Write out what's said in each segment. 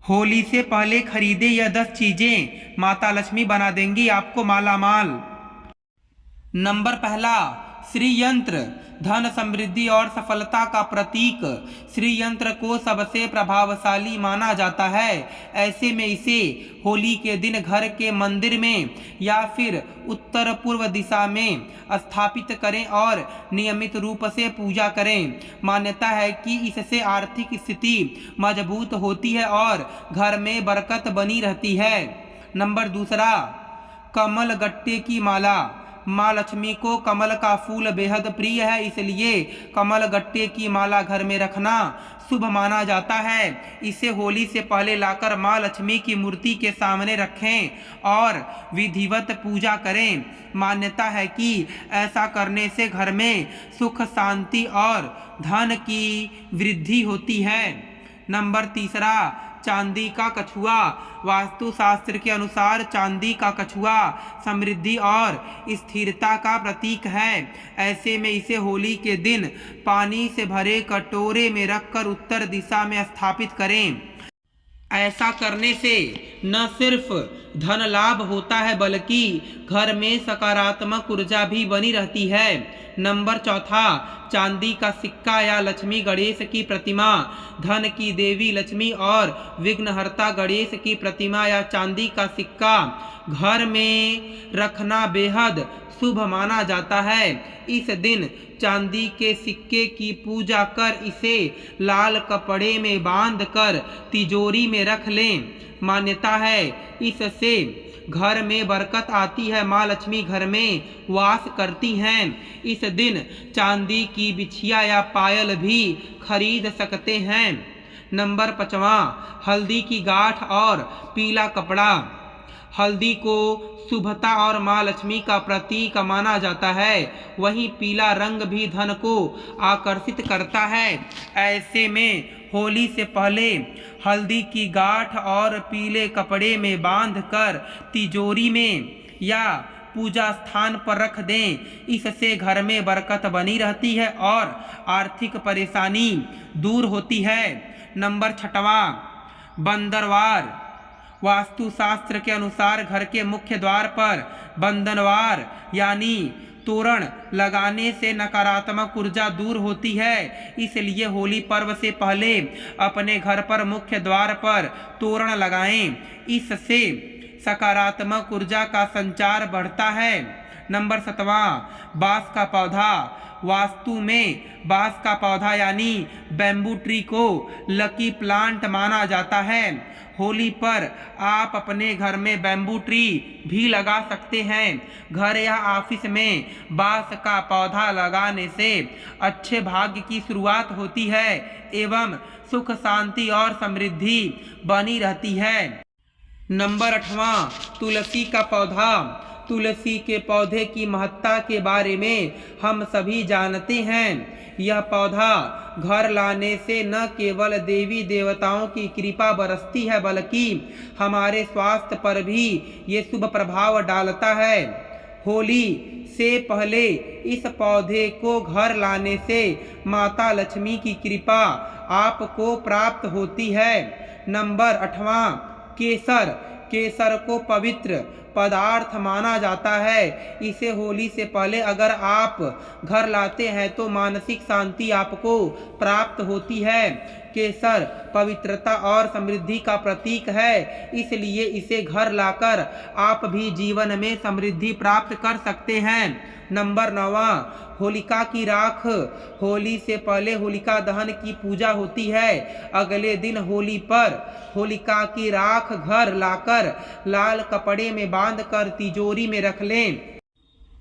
होली से पहले खरीदे यह 10 चीजें माता लक्ष्मी बना देंगी आपको मालामाल। नंबर पहला, श्री यंत्र, धन समृद्धि और सफलता का प्रतीक। श्री यंत्र को सबसे प्रभावशाली माना जाता है। ऐसे में इसे होली के दिन घर के मंदिर में या फिर उत्तर पूर्व दिशा में स्थापित करें और नियमित रूप से पूजा करें। मान्यता है कि इससे आर्थिक स्थिति मजबूत होती है और घर में बरकत बनी रहती है। नंबर दूसरा, कमल गट्टे की माला। माँ लक्ष्मी को कमल का फूल बेहद प्रिय है, इसलिए कमल गट्टे की माला घर में रखना शुभ माना जाता है। इसे होली से पहले लाकर माँ लक्ष्मी की मूर्ति के सामने रखें और विधिवत पूजा करें। मान्यता है कि ऐसा करने से घर में सुख, शांति और धन की वृद्धि होती है। नंबर तीसरा, चांदी का कछुआ। वास्तुशास्त्र के अनुसार चांदी का कछुआ समृद्धि और स्थिरता का प्रतीक है। ऐसे में इसे होली के दिन पानी से भरे कटोरे में रखकर उत्तर दिशा में स्थापित करें। ऐसा करने से न सिर्फ धन लाभ होता है बल्कि घर में सकारात्मक ऊर्जा भी बनी रहती है। नंबर चौथा, चांदी का सिक्का या लक्ष्मी गणेश की प्रतिमा। धन की देवी लक्ष्मी और विघ्नहर्ता गणेश की प्रतिमा या चांदी का सिक्का घर में रखना बेहद शुभ माना जाता है। इस दिन चांदी के सिक्के की पूजा कर इसे लाल कपड़े में बांधकर तिजोरी में रख लें। मान्यता है इससे घर में बरकत आती है, माँ लक्ष्मी घर में वास करती हैं। इस दिन चांदी की बिछिया या पायल भी खरीद सकते हैं। नंबर पाँचवा, हल्दी की गांठ और पीला कपड़ा। हल्दी को शुभता और माँ लक्ष्मी का प्रतीक माना जाता है, वहीं पीला रंग भी धन को आकर्षित करता है। ऐसे में होली से पहले हल्दी की गांठ और पीले कपड़े में बांधकर तिजोरी में या पूजा स्थान पर रख दें। इससे घर में बरकत बनी रहती है और आर्थिक परेशानी दूर होती है। नंबर छठवां, बंदरवार। वास्तुशास्त्र के अनुसार घर के मुख्य द्वार पर बंदनवार यानी तोरण लगाने से नकारात्मक ऊर्जा दूर होती है। इसलिए होली पर्व से पहले अपने घर पर मुख्य द्वार पर तोरण लगाएं। इससे सकारात्मक ऊर्जा का संचार बढ़ता है। नंबर 7वां, बांस का पौधा। वास्तु में बांस का पौधा यानी बैम्बू ट्री को लकी प्लांट माना जाता है। होली पर आप अपने घर में बैम्बू ट्री भी लगा सकते हैं। घर या ऑफिस में बांस का पौधा लगाने से अच्छे भाग्य की शुरुआत होती है एवं सुख, शांति और समृद्धि बनी रहती है। नंबर 8वां, तुलसी का पौधा। तुलसी के पौधे की महत्ता के बारे में हम सभी जानते हैं। यह पौधा घर लाने से न केवल देवी देवताओं की कृपा बरसती है बल्कि हमारे स्वास्थ्य पर भी ये शुभ प्रभाव डालता है। होली से पहले इस पौधे को घर लाने से माता लक्ष्मी की कृपा आपको प्राप्त होती है। नंबर 8वां, केसर। केसर को पवित्र पदार्थ माना जाता है। इसे होली से पहले अगर आप घर लाते हैं तो मानसिक शांति आपको प्राप्त होती है। केसर पवित्रता और समृद्धि का प्रतीक है, इसलिए इसे घर लाकर आप भी जीवन में समृद्धि प्राप्त कर सकते हैं। नंबर 9वां, होलिका की राख। होली से पहले होलिका दहन की पूजा होती है। अगले दिन होली पर होलिका की राख घर लाकर लाल कपड़े में बांधकर तिजोरी में रख लें।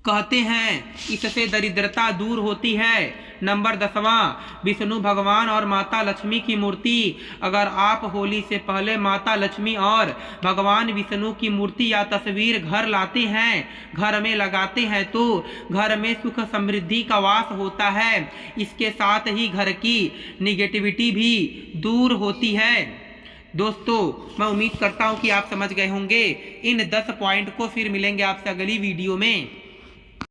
कहते हैं इससे दरिद्रता दूर होती है। नंबर 10वां, विष्णु भगवान और माता लक्ष्मी की मूर्ति। अगर आप होली से पहले माता लक्ष्मी और भगवान विष्णु की मूर्ति या तस्वीर घर लाते हैं, घर में लगाते हैं तो घर में सुख, समृद्धि का वास होता है। इसके साथ ही घर की निगेटिविटी भी दूर होती है। दोस्तों, मैं उम्मीद करता हूँ कि आप समझ गए होंगे इन 10 पॉइंट को। फिर मिलेंगे आपसे अगली वीडियो में।